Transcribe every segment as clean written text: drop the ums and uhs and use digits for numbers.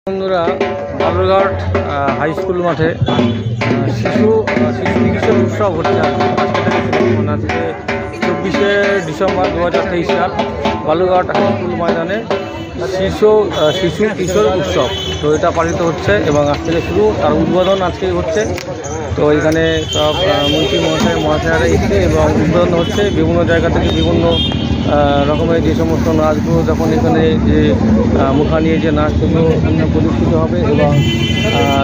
বন্ধুরা, Balurghat high school মাঠে শিশু চিকিৎসা উৎসব হচ্ছে। আজকে 24শে ডিসেম্বর 2023 সাল বালুরঘাট হাই স্কুল ময়দানে শিশু কিশোর উৎসব তো এটা পালিত হচ্ছে এবং আজ থেকে শুরু, তার উদ্বোধন আজকেই হচ্ছে। তো এখানে সব মন্ত্রী মহাশয়রা এসছে এবং উদ্বোধন হচ্ছে। বিভিন্ন জায়গা থেকে বিভিন্ন রকমের যে সমস্ত নাচগুলো, যখন এখানে যে মুখা নিয়ে যে নাচগুলো প্রদর্শিত হবে এবং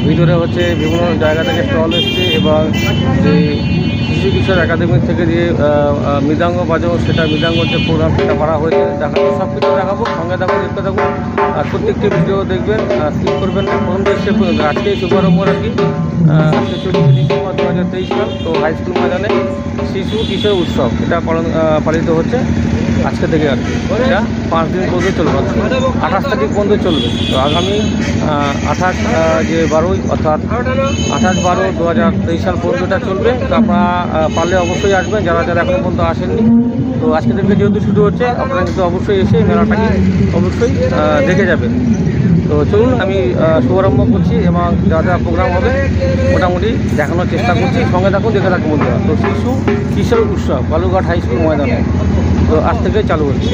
ভিতরে হচ্ছে বিভিন্ন জায়গা থেকে স্টল এসছে এবং যে শিশু কিশোর একাডেমি থেকে যে মৃদাঙ্গ বাজানো, সেটা মৃদাঙ্গর যে প্রোগ্রাম সেটা করা হয়েছে, দেখাবো, সব কিছু দেখাবো। সঙ্গে থাকুন, দেখতে থাকুন আর প্রত্যেকটি ভিডিও দেখবেন, স্কিপ করবেন না। প্রথম দেশে আজকেই শুভারম্ভ আর কি 24শে ডিসেম্বর 2023 সাল। তো হাই স্কুল ময়দানে শিশু কিশোর উৎসব এটা পালিত হচ্ছে আজকে থেকে আর কি। এটা 5 দিন পর্যন্ত চলবে, 28 তারিখ পর্যন্ত চলবে। তো আগামী 12 অর্থাৎ 28/12/2023 সাল পর্যন্ত এটা চলবে। তো আপনারা পারলে অবশ্যই আসবেন, যারা এখনো পর্যন্ত আসেননি। তো আজকে থেকে যেহেতু শুরু হচ্ছে, আপনারা কিন্তু অবশ্যই এসে মেলাটাকে অবশ্যই দেখে যাবেন। তো চলুন, আমি শুভারম্ভ করছি এবং যা যা প্রোগ্রাম হবে মোটামুটি দেখানোর চেষ্টা করছি। সঙ্গে থাকুন, দেখে থাকুন বন্ধুরা। তো শিশু কিশোর উৎসব বালুরঘাট হাই স্কুল ময়দানে তো আজ থেকে চালু হচ্ছে।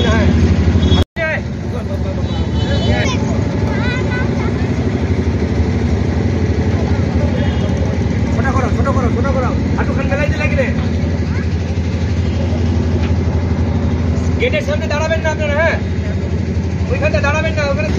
গেটের সামনে দাঁড়াবেন না আপনারা, হ্যাঁ ওইখানটা দাঁড়াবেন না, ওখানে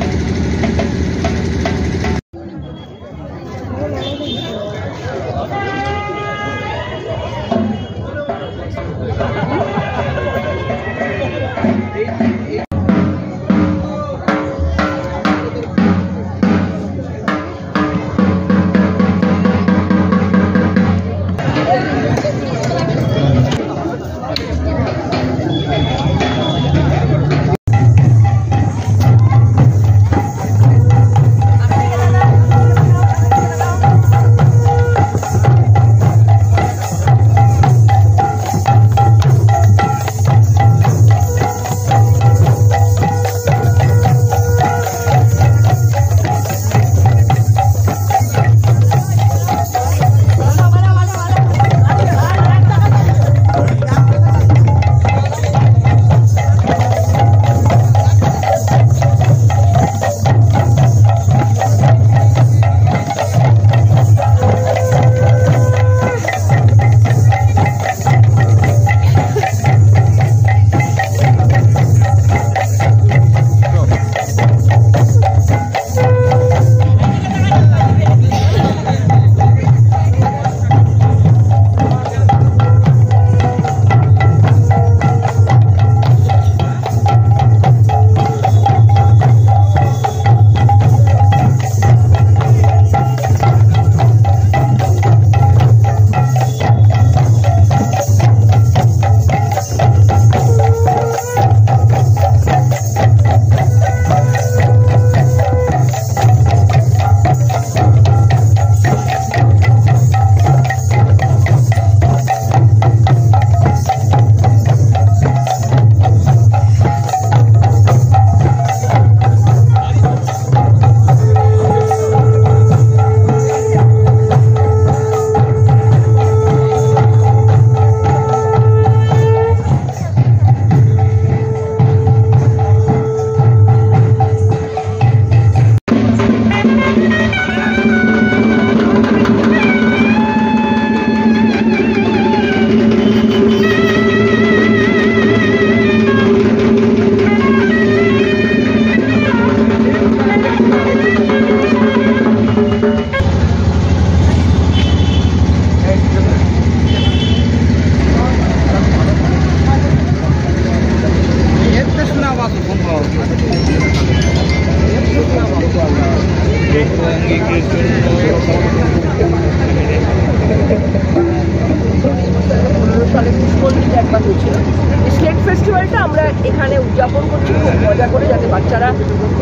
স্টেট ফেস্টিভ্যালটা আমরা এখানে উদযাপন করছি খুব মজা করে, যাতে বাচ্চারা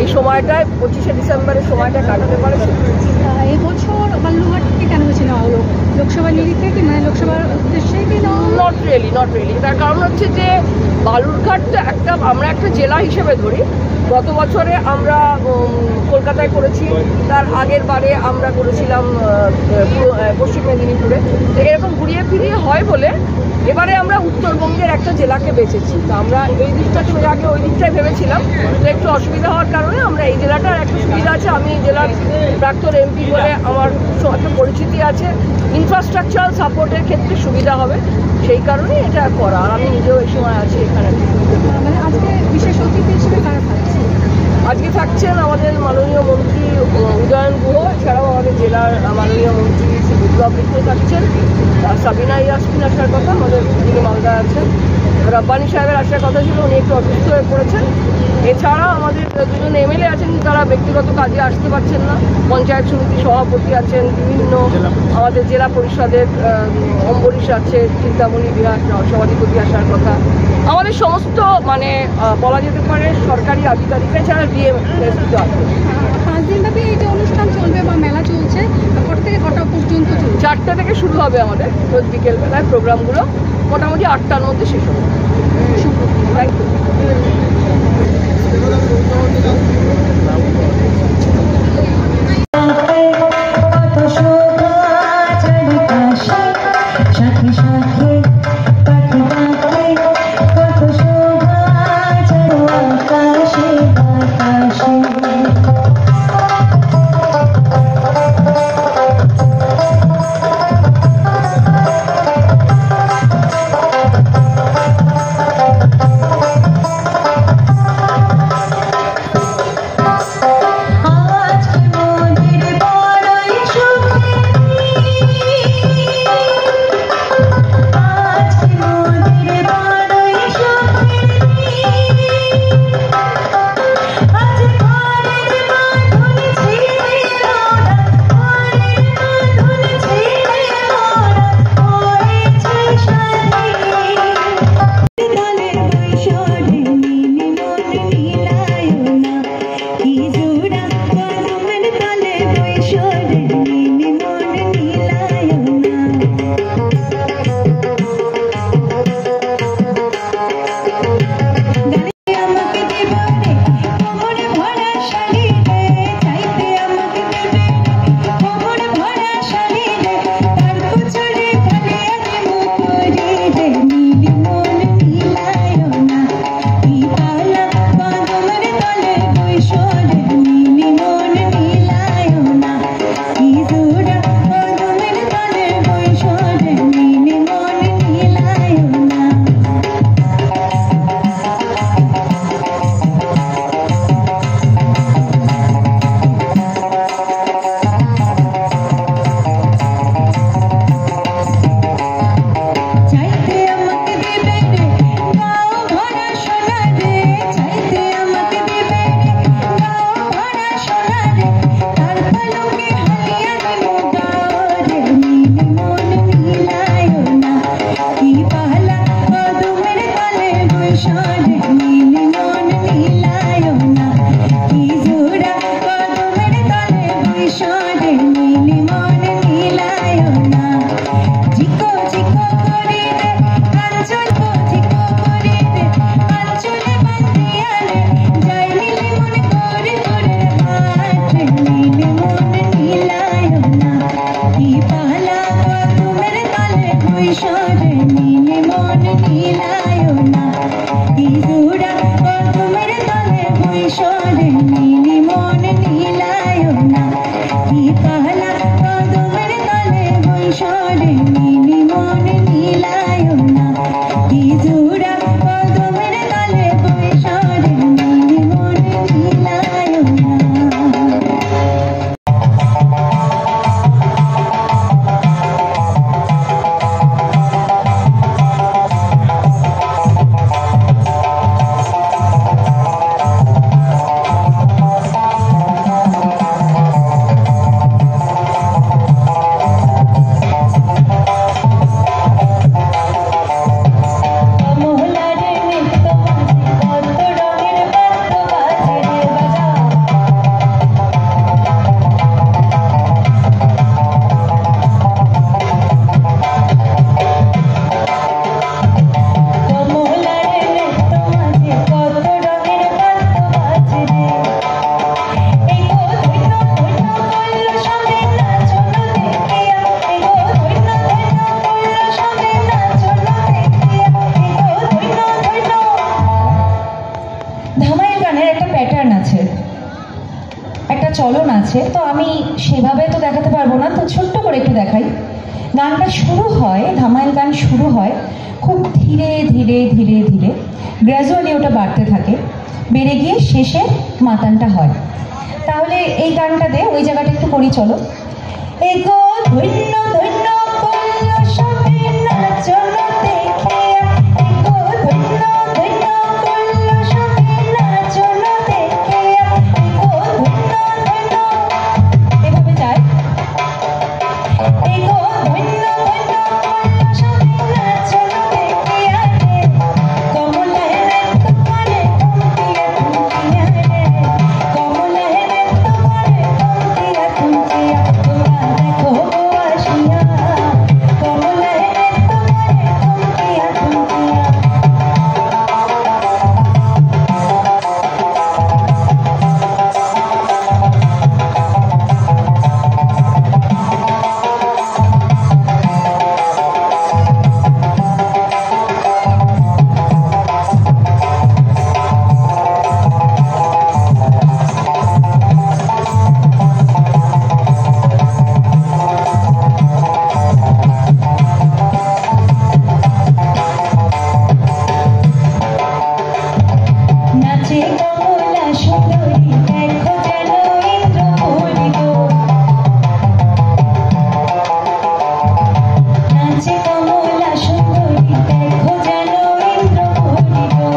এই সময়টায় 25শে ডিসেম্বরের সময়টা কাটাতে পারে। এবছর বালুরঘাট থেকে কেন হয়েছে না হলো? লোকসভা নিরিখে কি মানে লোকসভার উদ্দেশ্যে কি না? Not really. তার কারণ হচ্ছে যে বালুরঘাটটা আমরা একটা জেলা হিসেবে ধরি। গত বছরে আমরা কলকাতায় করেছি, তার আগের বারে আমরা করেছিলাম পশ্চিম মেদিনীপুরে। তো এরকম ঘুরিয়ে ফিরিয়ে হয় বলে এবারে আমরা উত্তরবঙ্গের একটা জেলাকে বেছেছি। তো আমরা এই দিকটাকে আগে ওই দিকটাই ভেবেছিলাম, তো একটু অসুবিধা হওয়ার কারণে আমরা এই জেলাটার একটা সুবিধা আছে। আমি এই জেলার প্রাক্তন এমপি বলে আমার একটা পরিচিতি আছে, ইনফ্রাস্ট্রাকচারাল সাপোর্টের ক্ষেত্রে সুবিধা হবে, সেই কারণেই এটা করা। আর আমি নিজেও এই সময় আছি এখানে। মানে আজকে বিশেষ অতিথি হিসেবে কারা থাকছে? আজকে থাকছেন আমাদের মাননীয় মন্ত্রী উদয়ন গুহ, এছাড়াও আমাদের জেলার মাননীয় মন্ত্রী শ্রী বিপ্লব মিত্র থাকছেন, সাবিনা ইয়াসমিন আসার কথা, আমাদের যিনি মালদা আছেন। রব্বানি সাহেবের আসার কথা ছিল, উনি একটু অসুস্থ হয়ে পড়েছেন। এছাড়া আমাদের দুজন এমএলএ আছেন, তারা ব্যক্তিগত কাজে আসতে পারছেন না। পঞ্চায়েত সমিতি সভাপতি আছেন, বিভিন্ন আমাদের জেলা পরিষদের অম্বরীশ আছে, চিন্তামণি বিহার সভাধিপতি আসার কথা। আমাদের সমস্ত মানে বলা যেতে পারে সরকারি আধিকারিক, এছাড়া ডিএম আছে। 5 দিনব্যাপী এই যে অনুষ্ঠান চলবে বা মেলা চলছে, কটা থেকে কটা পর্যন্ত চলবে? 4টে থেকে শুরু হবে আমাদের রোজ বিকেলবেলায় প্রোগ্রামগুলো, মোটামুটি 8টার মধ্যে শেষ হবে। Thank you. চলন আছে, তো আমি সেভাবে তো দেখাতে পারবো না, তো ছোট্ট করে একটু দেখাই। গানটা শুরু হয়, ধামাইল গান শুরু হয় খুব ধীরে ধীরে ধীরে ধীরে, গ্র্যাজুয়ালি ওটা বাড়তে থাকে, বেড়ে গিয়ে শেষে মাতানটা হয়। তাহলে এই গানটাতে ওই জায়গাটা একটু করি, চলো। এগো ধন্য ধন্য করল সবে নাচনা দেখিয়া, এগো ধন্য ধন্য করল সবে নাচনা দেখিয়া, এগো ধন্য ধন্য, এভাবে যায়। এগো ধন্য ধন্য করল সবে নাচনা দেখিয়া রে, কমলায় রে তোমারে কুমকিয়া কুমকিয়া রে, কমলায় রে তোমারে কুমকিয়া কুমকিয়া, তোরা দেখো গো আসিয়া, কমলায় রে তোমারে কুমকিয়া কুমকিয়া। নাচে কমলা সুন্দরী দেখো যেন ইন্দ্রপুরী গো, নাচে কমলা সুন্দরী দেখো যেন ইন্দ্রপুরী গো,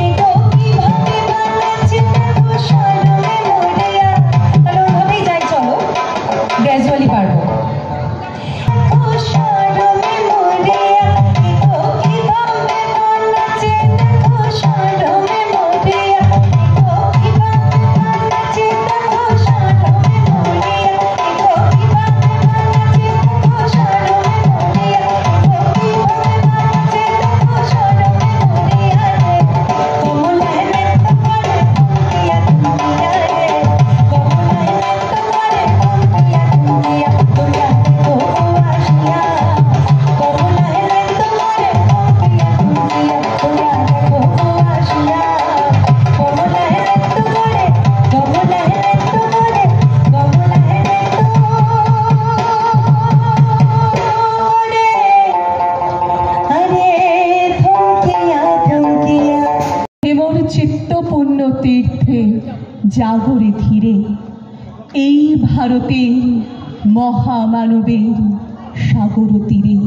এগো কিভাবে বানাচ্ছে দেখো সরমে মরিয়া। তাহলে ওইভাবেই যাই, চলো গ্র্যাজুয়ালি পারবো। ও সরমে মরিয়া, এগো কিভাবে বানাচ্ছে দেখো সরমে মরিয়া, এগো কিভাবে বানাচ্ছে দেখো সরমে মরিয়া, এগো কিভাবে বানাচ্ছে দেখো সরমে মরিয়া, এগো কিভাবে বানাচ্ছে দেখো সরমে মরিয়া রে, কমলায় রে তোমারে কুমকিয়া কুমকিয়া রে, কমলায় রে তোমারে কুমকিয়া কুমকিয়া, তোরা দেখো গো আসিয়া, কমলায় রে তোমারে কুমকিয়া কুমকিয়া, তোরা দেখো গো আসিয়া, কমলায় রে তোমারে, কমলায় রে তোমারে, কমলায় রে তোরে, আরে থমকিয়া থমকিয়া। হেমর চিত্ত পুণ্য তীর্থে জাগরে ধীরে, এই ভারতের মহামানবের সাগর তীরে।